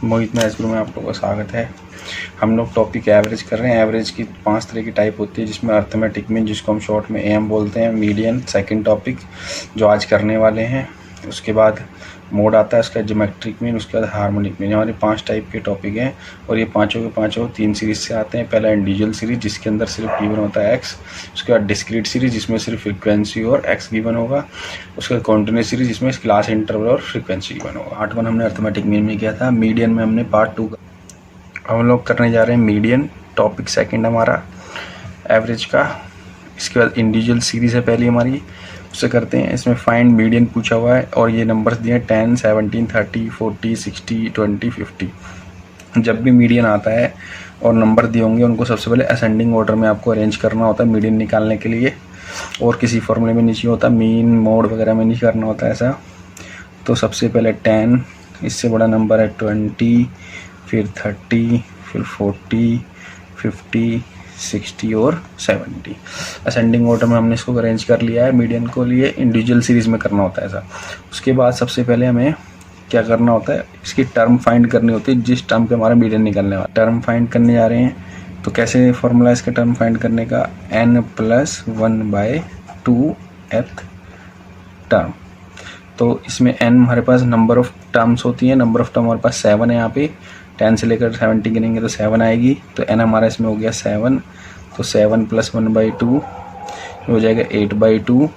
मोहित maths गुरु में आप लोगों का स्वागत है। हम लोग टॉपिक एवरेज कर रहे हैं। एवरेज की 5 तरह की टाइप होती है, जिसमें अर्थमेटिक मीन, जिसको हम शॉर्ट में एम बोलते हैं, मीडियन सेकंड टॉपिक जो आज करने वाले हैं। उसके बाद मोड आता है, उसका ज्योमेट्रिक मीन, उसके बाद हार्मोनिक मीन। हमारे 5 टाइप के टॉपिक हैं और ये पाँचों के पाँचों 3 सीरीज से आते हैं। पहला इंडिविजुअल सीरीज, जिसके अंदर सिर्फ गिवन होता है एक्स। उसके बाद डिस्क्रीट सीरीज, जिसमें सिर्फ फ्रीक्वेंसी और एक्स गिवन होगा। उसके बाद कॉन्टिन्यूस सीरीज, जिसमें क्लास इंटरवल और फ्रीक्वेंसी गिवन होगा। 8 वन हमने अर्थमेटिक मीन में किया था। मीडियन में हमने पार्ट 2 हम लोग करने जा रहे हैं मीडियन। टॉपिक सेकंड हमारा एवरेज का। इसके बाद इंडिविजुअल सीरीज है पहली हमारी, उससे करते हैं। इसमें फाइंड मीडियन पूछा हुआ है और ये नंबर्स दिए हैं 10, 17, 30, 40, 60, 20, 50। जब भी मीडियन आता है और नंबर दिए होंगे, उनको सबसे पहले असेंडिंग ऑर्डर में आपको अरेंज करना होता है मीडियन निकालने के लिए। और किसी फॉर्मूले में नहीं होता, मीन मोड वगैरह में नहीं करना होता ऐसा। तो सबसे पहले 10, इससे बड़ा नंबर है 20, फिर 30, फिर 40, 50, 60 और 70। असेंडिंग ऑर्डर में हमने इसको अरेंज कर लिया है। मीडियन को लिए इंडिविजुअल सीरीज में करना होता है ऐसा। उसके बाद सबसे पहले हमें क्या करना होता है, इसकी टर्म फाइंड करनी होती है, जिस टर्म पे हमारा मीडियन निकलने वाला। टर्म फाइंड करने जा रहे हैं, तो कैसे फॉर्मूला इसका टर्म फाइंड करने का, n+1/2th टर्म। तो इसमें n हमारे पास नंबर ऑफ टर्म्स होती है। नंबर ऑफ टर्म हमारे पास 7 है। यहाँ पे 10 से लेकर 70 गिनेंगे तो 7 आएगी। तो n हमारा इसमें हो गया 7। तो 7 + 1/2 हो जाएगा 8/2।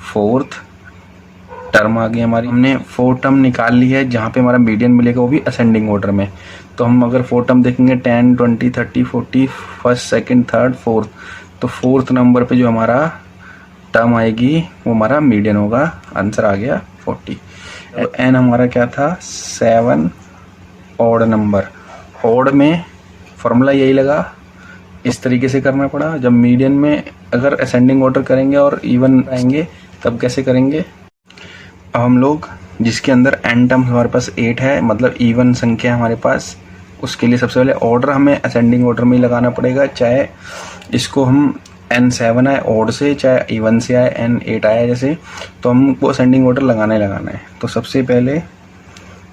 4th टर्म आ गई हमारी। हमने 4 टर्म निकाल ली है, जहाँ पे हमारा मीडियन मिलेगा वो भी असेंडिंग ऑर्डर में। तो हम अगर 4 टर्म देखेंगे 10, 20, 30, 40, फर्स्ट, सेकंड, थर्ड, फोर्थ, तो 4th नंबर पे जो हमारा टर्म आएगी वो हमारा मीडियन होगा। आंसर आ गया 40। एन हमारा क्या था, 7 ऑड नंबर। ऑड में फॉर्मूला यही लगा, इस तरीके से करना पड़ा। जब मीडियन में अगर असेंडिंग ऑर्डर करेंगे और इवन आएंगे तब कैसे करेंगे। अब हम लोग जिसके अंदर एन टर्म हमारे पास 8 है, मतलब इवन संख्या हमारे पास, उसके लिए सबसे पहले ऑर्डर हमें असेंडिंग ऑर्डर में ही लगाना पड़ेगा। चाहे इसको हम n7 आए ऑड से, चाहे इवन से आए n8 आए जैसे, तो हमको असेंडिंग ऑर्डर लगाना है। तो सबसे पहले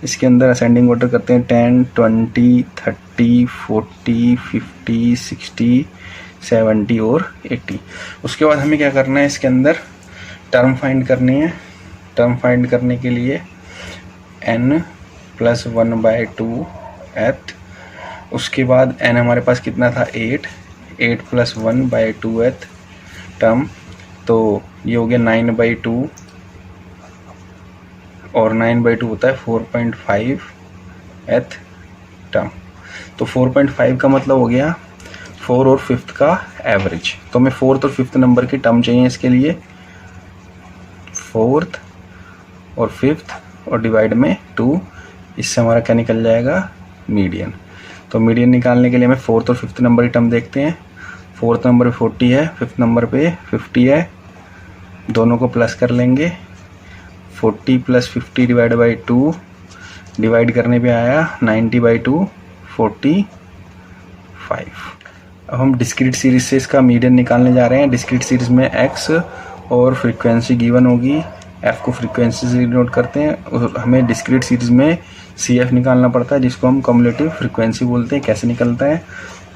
इसके अंदर असेंडिंग ऑर्डर करते हैं 10, 20, 30, 40, 50, 60, 70 और 80। उसके बाद हमें क्या करना है, इसके अंदर टर्म फाइंड करनी है। टर्म फाइंड करने के लिए n+1/2th। उसके बाद n हमारे पास कितना था, 8 + 1/2th टर्म। तो ये हो गया 9/2 और 9/2 होता है 4.5th टर्म। तो 4.5 का मतलब हो गया 4 और 5th का एवरेज। तो हमें 4th और 5th नंबर की टर्म चाहिए इसके लिए। 4th और 5th और डिवाइड में 2, इससे हमारा क्या निकल जाएगा, मीडियन। तो मीडियन निकालने के लिए हमें 4th और 5th नंबर की टर्म देखते हैं। 4th नंबर पे 40 है, 5th नंबर पे 50 है। दोनों को प्लस कर लेंगे। 40 + 50 / 2 डिवाइड करने पे आया 90/2, 45। अब हम डिस्क्रीट सीरीज से इसका मीडियन निकालने जा रहे हैं। डिस्क्रीट सीरीज में एक्स और फ्रीक्वेंसी गिवन होगी। एफ को फ्रीक्वेंसी से डिनोट करते हैं और हमें डिस्क्रीट सीरीज में CF निकालना पड़ता है, जिसको हम कम्युलेटिव फ्रीक्वेंसी बोलते हैं। कैसे निकलता है,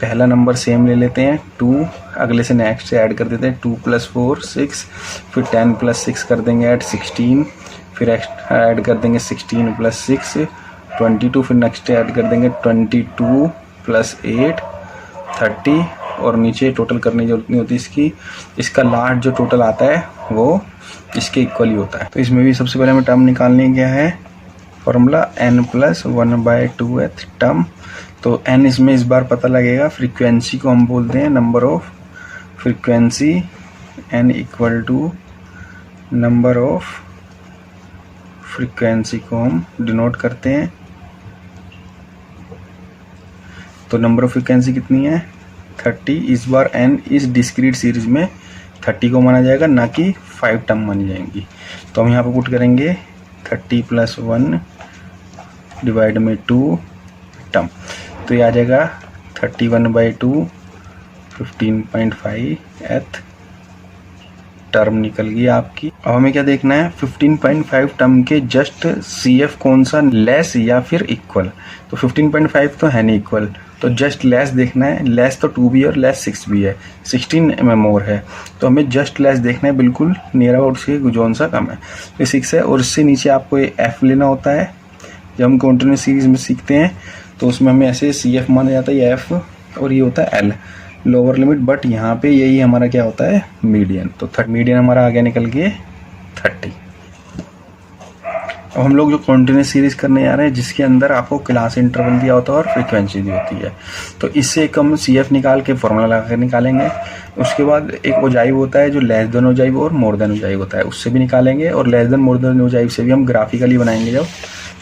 पहला नंबर सेम ले लेते हैं 2, अगले से नेक्स्ट से ऐड कर देते हैं 2 + 4 6, फिर 10 + 6 कर देंगे ऐड 16, फिर ऐड कर देंगे 16 + 6 22, फिर नेक्स्ट ऐड कर देंगे 22 + 8 30, और नीचे टोटल करने की जरूरत नहीं होती इसकी। इसका लास्ट जो टोटल आता है वो इसके इक्वल ही होता है। तो इसमें भी सबसे पहले हमें टर्म निकालने क्या है, फॉर्मूला n+1/2th टर्म। तो n इसमें इस बार पता लगेगा। फ्रीक्वेंसी को हम बोलते हैं number of frequency, n = number of frequency को हम डिनोट करते हैं। तो नंबर ऑफ फ्रीक्वेंसी कितनी है, 30। इस बार n इस डिस्क्रीट सीरीज में 30 को माना जाएगा, ना कि 5 टर्म मानी जाएंगी। तो हम यहाँ पर पुट करेंगे 30 + 1 डिवाइड में 2 टर्म। तो ये आ जाएगा 31/2, 15.5th टर्म निकल गई आपकी। अब हमें क्या देखना है, 15.5 टर्म के जस्ट CF कौन सा, लेस या फिर इक्वल। तो 15.5 तो है नहीं इक्वल, तो जस्ट लेस देखना है। लेस तो 2 भी है और लेस 6 भी है, 16 मोर है, तो हमें जस्ट लेस देखना है, बिल्कुल नियर अबाउट से जोन सा कम है। तो 6 है, और इससे नीचे आपको ये F लेना होता है। जब हम कंटिन्यूस सीरीज में सीखते हैं तो उसमें हमें ऐसे CF माना जाता है, ये F, और ये होता है L लोअर लिमिट, बट यहाँ पे यही हमारा क्या होता है, मीडियन। तो मीडियन हमारा आगे निकल गए 30। अब हम लोग जो कंटिन्यूस सीरीज करने जा रहे हैं जिसके अंदर आपको क्लास इंटरवल दिया होता है और फ्रीक्वेंसी दी होती है, तो इससे एक हम CF निकाल के फॉर्मूला लगा कर निकालेंगे। उसके बाद एक ओजाइव होता है जो लेस देन ओजाइव और मोर देन ओजाइव होता है, उससे भी निकालेंगे। और less than more than ogive से भी हम ग्राफिकली बनाएंगे जब,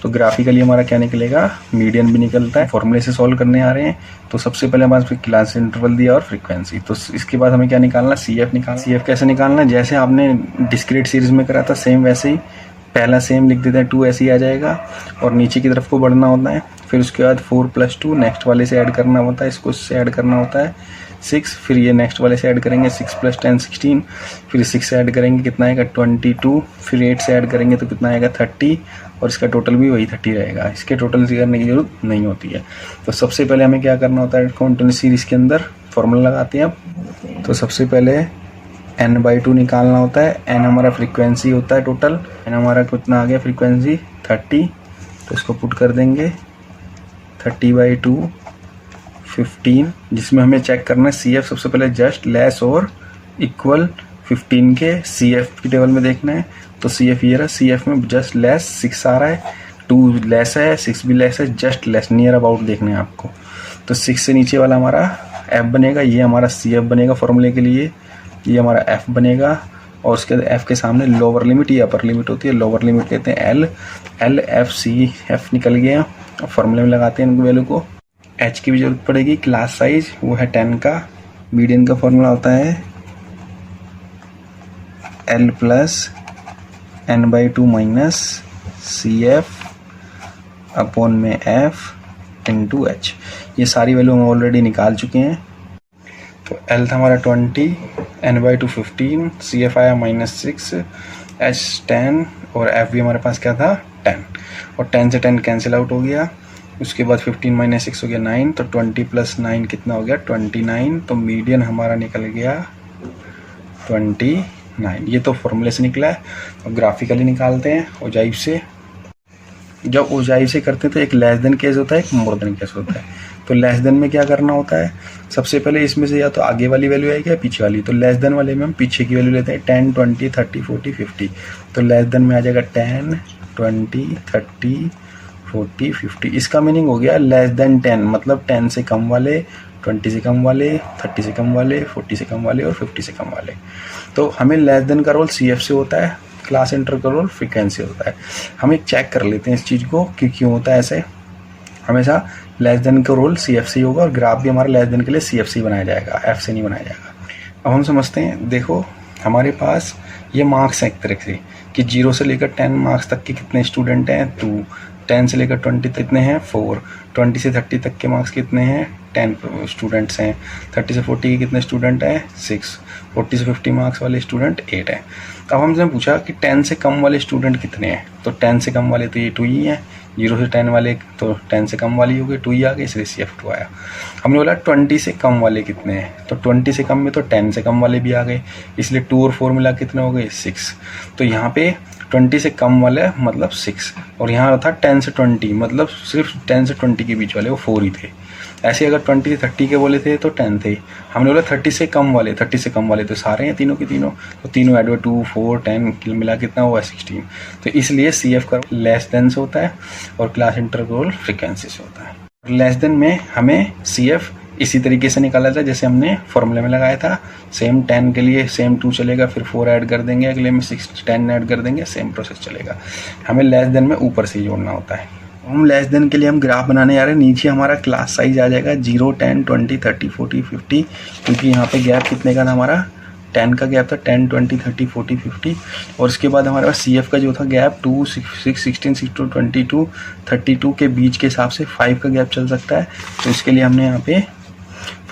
तो ग्राफिकली हमारा क्या निकलेगा, मीडियन भी निकलता है। फॉर्मूले से सॉल्व करने आ रहे हैं तो सबसे पहले हमारे पास क्लास इंटरवल दिया और फ्रीक्वेंसी, तो इसके बाद हमें क्या निकालना, CF निकालना। CF कैसे निकालना, जैसे आपने डिस्क्रीट सीरीज में करा था सेम वैसे ही, पहला सेम लिख देते हैं, 2 ऐसे ही आ जाएगा और नीचे की तरफ को बढ़ना होता है। फिर उसके बाद 4 + 2 नेक्स्ट वाले से ऐड करना होता है, इसको इससे ऐड करना होता है 6, फिर ये नेक्स्ट वाले से ऐड करेंगे 6 + 10 16, फिर 6 से ऐड करेंगे कितना आएगा 22, फिर 8 से ऐड करेंगे तो कितना आएगा 30, और इसका टोटल भी वही 30 रहेगा। इसके टोटल से करने की जरूरत नहीं होती है। तो सबसे पहले हमें क्या करना होता है, कंटिन्यूस सीरीज के अंदर फॉर्मूला लगाते हैं अब। तो सबसे पहले n/2 निकालना होता है। n हमारा फ्रीक्वेंसी होता है टोटल, n हमारा कितना आ गया फ्रीक्वेंसी 30, तो इसको पुट कर देंगे 30/2 15, जिसमें हमें चेक करना है CF सबसे पहले जस्ट लेस और इक्वल 15 के CF की टेबल में देखना है। तो CF ये रहा, CF में जस्ट लेस 6 आ रहा है, 2 लेस है, 6 भी लेस है, जस्ट लेस नियर अबाउट देखना है आपको। तो 6 से नीचे वाला हमारा F बनेगा, ये हमारा CF बनेगा फॉर्मूले के लिए, ये हमारा F बनेगा, और उसके F के सामने लोअर लिमिट, ये अपर लिमिट होती है, लोअर लिमिट कहते हैं L F C F निकल गया। फॉर्मूले में लगाते हैं इनको वैल्यू को। H की भी जरूरत पड़ेगी, क्लास साइज वो है 10 का। मीडियन का फॉर्मूला होता है L + n/2 - CF अपॉन में F × H। ये सारी वैल्यू हम ऑलरेडी निकाल चुके हैं। तो L था हमारा 20, n/2 15, CF आया -6, H 10, और F भी हमारे पास क्या था 10, और 10 से 10 कैंसिल आउट हो गया। उसके बाद 15 - 6 हो गया 9, तो 20 + 9 कितना हो गया 29। तो मीडियन हमारा निकल गया 29। ये तो फॉर्मूले से निकला है। अब ग्राफिकली निकालते हैं ओजाइव से। जब ओजाइव से करते हैं तो एक लेस देन केस होता है, एक मोर देन केस होता है। तो लेस देन में क्या करना होता है, सबसे पहले इसमें से या तो आगे वाली वैल्यू आएगी या पीछे वाली। तो लेस देन वाले में हम पीछे की वैल्यू लेते हैं 10 20 30 40 50। तो लेस देन में आ जाएगा 10 20 30 40 50। इसका मीनिंग हो गया लेस देन 10 मतलब 10 से कम वाले, 20 से कम वाले, 30 से कम वाले, 40 से कम वाले और 50 से कम वाले। तो हमें लेस देन का रोल CF से होता है, क्लास इंटर का रोल फ्रीक्वेंसी होता है। हम एक चेक कर लेते हैं इस चीज़ को कि क्यों होता है ऐसे। हमेशा लेस देन का रोल CF से होगा और ग्राफ भी हमारा लेस देन के लिए CF से बनाया जाएगा, F से नहीं बनाया जाएगा। अब हम समझते हैं, देखो हमारे पास ये मार्क्स हैं एक तरह से कि 0 से लेकर 10 मार्क्स तक के कितने स्टूडेंट हैं 2, 10 से लेकर 20 तक कितने हैं 4, 20 से 30 तक के मार्क्स कितने हैं 10 स्टूडेंट्स हैं, 30 से 40 के कितने स्टूडेंट हैं 6, 40 से 50 मार्क्स वाले स्टूडेंट 8 हैं। अब हमसे पूछा कि 10 से कम वाले स्टूडेंट कितने हैं, तो 10 से कम वाले तो ये 2 ही हैं, 0 से 10 वाले तो 10 से कम वाली हो गई 2 ही आ गई, इसलिए CF2 आया। हमने बोला 20 से कम वाले कितने हैं, तो 20 से कम में तो 10 से कम वाले भी आ गए, इसलिए 2 और 4 मिला कितने हो गए 6। तो यहाँ पे 20 से कम वाले मतलब 6, और यहाँ था 10 से 20 मतलब सिर्फ 10 से 20 के बीच वाले वो 4 ही थे। ऐसे अगर 20 से 30 के बोले थे तो 10 थे। हमने बोला 30 से कम वाले, 30 से कम वाले तो सारे हैं तीनों के तीनों, तो तीनों ऐड हुए 2 4 10 मिला कितना हुआ 16। तो इसलिए CF का लेस देन से होता है और क्लास इंटरवल फ्रीक्वेंसी से होता है। लेस देन में हमें CF इसी तरीके से निकाला था जैसे हमने फॉर्मूले में लगाया था। सेम 10 के लिए सेम 2 चलेगा, फिर 4 ऐड कर देंगे, अगले में 6 10 ऐड कर देंगे, सेम प्रोसेस चलेगा। हमें लेस देन में ऊपर से जोड़ना होता है। हम लेस देन के लिए हम ग्राफ बनाने जा रहे हैं। नीचे हमारा क्लास साइज आ जाएगा 0 10 20 30 40 50, क्योंकि यहाँ पे गैप कितने का था हमारा 10 का गैप था, 10 20 30 40 50। और उसके बाद हमारे पास CF का जो था गैप 2 6 16 16 22 32 के बीच के हिसाब से 5 का गैप चल सकता है। तो इसके लिए हमने यहाँ पे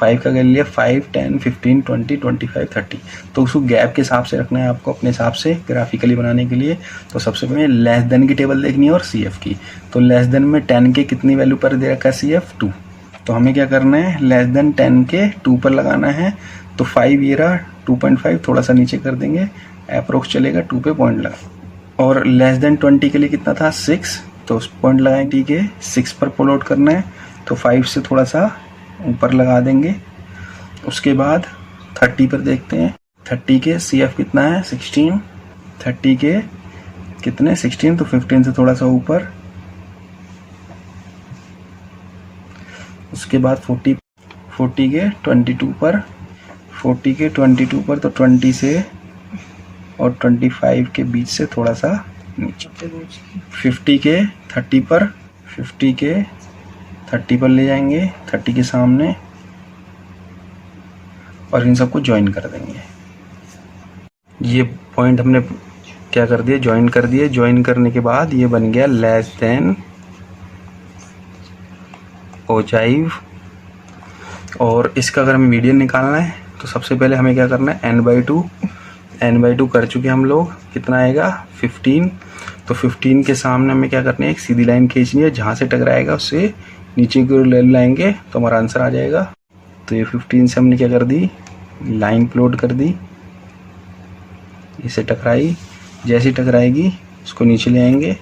5 का क्या लिया, 5, 10, 15, 20, 25, 30। तो उसको गैप के हिसाब से रखना है आपको अपने हिसाब से ग्राफिकली बनाने के लिए। तो सबसे पहले लेस देन की टेबल देखनी है और CF की। तो लेस देन में 10 के कितनी वैल्यू पर दे रखा है CF 2। तो हमें क्या करना है, लेस देन 10 के 2 पर लगाना है। तो 5 ये रहा, 2.5 थोड़ा सा नीचे कर देंगे, अप्रोक्स चलेगा 2 पे पॉइंट लगा। और लेस देन 20 के लिए कितना था 6, तो उस पॉइंट लगाएंगे, ठीक है 6 पर पुल आउट करना है। तो 5 से थोड़ा सा ऊपर लगा देंगे। उसके बाद 30 पर देखते हैं, 30 के CF कितना है 16, 30 के कितने 16, तो 15 से थोड़ा सा ऊपर। उसके बाद 40 के 22 पर, 40 के 22 पर, तो 20 से और 25 के बीच से थोड़ा सा नीचे। 50 के 30 पर, 50 के 30 पर ले जाएंगे, 30 के सामने, और इन सबको ज्वाइन कर देंगे। ये पॉइंट हमने क्या कर दिया, ज्वाइन कर दिए। ज्वाइन करने के बाद ये बन गया लेस देन ओजाइव। और इसका अगर हमें मीडियन निकालना है तो सबसे पहले हमें क्या करना है, n/2 कर चुके हम लोग, कितना आएगा 15। तो 15 के सामने हमें क्या करना है, एक सीधी लाइन खींचनी है, जहाँ से टकराएगा उससे नीचे की ओर ले लाएंगे तो हमारा आंसर आ जाएगा। तो ये 15 से हमने क्या कर दी, लाइन प्लॉट कर दी, इसे टकराई, जैसी टकराएगी उसको नीचे ले आएंगे।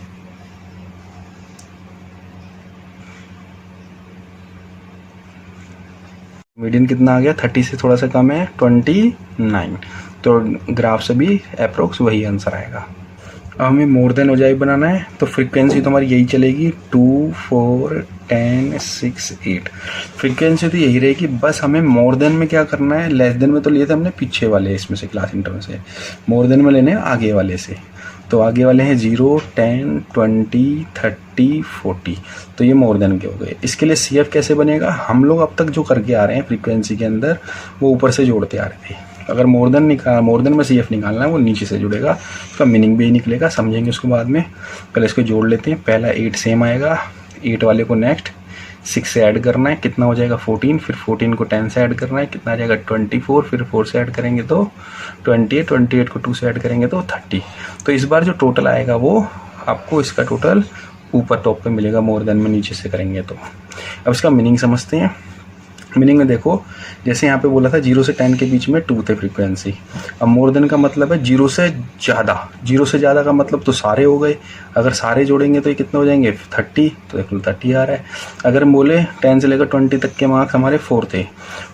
मीडियन कितना आ गया, 30 से थोड़ा सा कम है 29। तो ग्राफ से भी अप्रोक्स वही आंसर आएगा। अब हमें मोर देन ओजाइव बनाना है, तो फ्रीक्वेंसी तो हमारी यही चलेगी 2, 4, 10, 6, 8। फ्रीक्वेंसी तो यही रहेगी, बस हमें मोर देन में क्या करना है, लेस देन में तो लिए थे हमने पीछे वाले इसमें से क्लास इंटर से, मोर देन में लेने आगे वाले से। तो आगे वाले हैं 0, 10, 20, 30, 40। तो ये मोर देन के हो गए। इसके लिए CF कैसे बनेगा, हम लोग अब तक जो करके आ रहे हैं फ्रीक्वेंसी के अंदर वो ऊपर से जोड़ते आ रहे थे। अगर मोर देन में CF निकालना है वो नीचे से जुड़ेगा, उसका मीनिंग भी निकलेगा, समझेंगे उसको बाद में। पहले इसको जोड़ लेते हैं। पहला 8 सेम आएगा, 8 वाले को नेक्स्ट 6 से ऐड करना है, कितना हो जाएगा 14। फिर 14 को 10 से ऐड करना है, कितना आ जाएगा 24। फिर 4 से ऐड करेंगे तो 28, 28 को 2 से ऐड करेंगे तो 30। तो इस बार जो टोटल आएगा वो आपको इसका टोटल ऊपर टॉप पे मिलेगा, मोर देन में नीचे से करेंगे तो। अब इसका मीनिंग समझते हैं। मीनिंग में देखो, जैसे यहाँ पे बोला था 0 से 10 के बीच में 2 थे फ्रीक्वेंसी। अब मोर देन का मतलब है 0 से ज़्यादा। 0 से ज़्यादा का मतलब तो सारे हो गए, अगर सारे जोड़ेंगे तो ये कितने हो जाएंगे 30। तो देख लो 30 आ रहा है। अगर हम बोले 10 से लेकर 20 तक के मार्क्स हमारे 4 थे,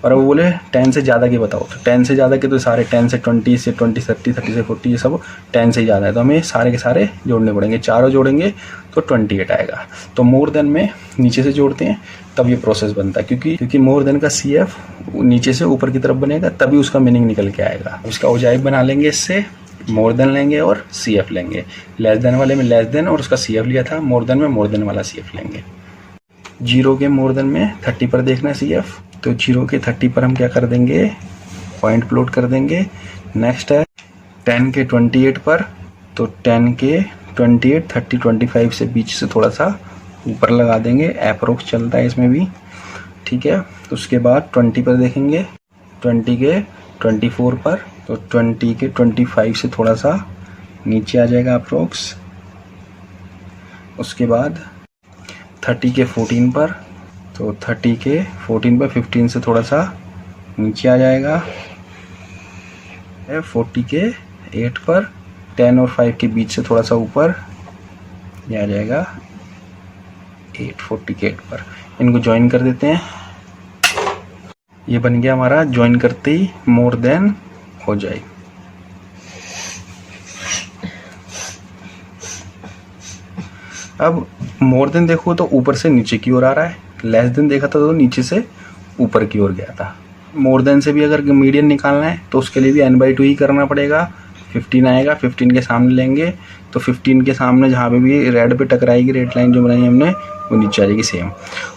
और अब बोले 10 से ज़्यादा के बताओ, तो 10 से ज़्यादा के तो सारे 10 से 20 से 20, 30, 30 से 40 ये सब 10 से ही ज़्यादा है, तो हमें सारे के सारे जोड़ने पड़ेंगे। चारों जोड़ेंगे तो 28 आएगा। तो मोर देन में नीचे से जोड़ते हैं तब ये प्रोसेस बनता है, क्योंकि मोर देन का CF नीचे से ऊपर की तरफ बनेगा, तभी उसका मीनिंग निकल के आएगा। इसका ओजाइव बना लेंगे, इससे मोर देन लेंगे और CF लेंगे। लेस देन वाले में लेस देन और उसका CF लिया था, मोर देन में मोर देन वाला CF लेंगे। 0 के मोर देन में 30 पर देखना है CF, तो 0 के 30 पर हम क्या कर देंगे, पॉइंट प्लॉट कर देंगे। नेक्स्ट है 10 के 28 पर, तो 10 के 28, 30, 25 से बीच से थोड़ा सा ऊपर लगा देंगे, अप्रोक्स चलता है इसमें भी, ठीक है। उसके बाद 20 पर देखेंगे, 20 के 24 पर, तो 20 के 25 से थोड़ा सा नीचे आ जाएगा अप्रोक्स। उसके बाद 30 के 14 पर, तो 30 के 14 पर 15 से थोड़ा सा नीचे आ जाएगा। 40 के 8 पर, 10 और 5 के बीच से थोड़ा सा ऊपर ये आ जाएगा 8, 40 के 8 पर। इनको ज्वाइन कर देते हैं, ये बन गया हमारा ज्वाइन करते ही मोर देन हो जाए। अब मोर देन देखो तो ऊपर से नीचे की ओर आ रहा है, लेस देन देखा था तो नीचे से ऊपर की ओर गया था। मोर देन से भी अगर मीडियन निकालना है तो उसके लिए भी n/2 ही करना पड़ेगा। 15 आएगा, 15 के सामने लेंगे तो 15 के सामने जहाँ पे भी रेड पे टकराएगी, रेड लाइन जो बनाई हमने वो नीचे आ जाएगी सेम।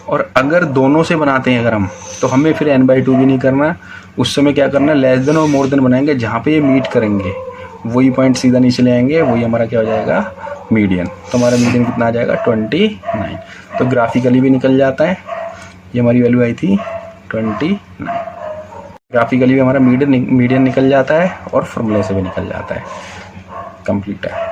और अगर दोनों से बनाते हैं अगर हम, तो हमें फिर n/2 भी नहीं करना, उस समय क्या करना है लेस देन और मोर देन बनाएंगे, जहाँ पे ये मीट करेंगे वही पॉइंट सीधा नीचे ले आएंगे, वही हमारा क्या हो जाएगा मीडियन। तो हमारा मीडियन कितना आ जाएगा 29। तो ग्राफिकली भी निकल जाता है। ये हमारी वैल्यू आई थी 29। ग्राफिकली भी हमारा मीडियन निकल जाता है और फॉर्मूले से भी निकल जाता है। कंप्लीट है।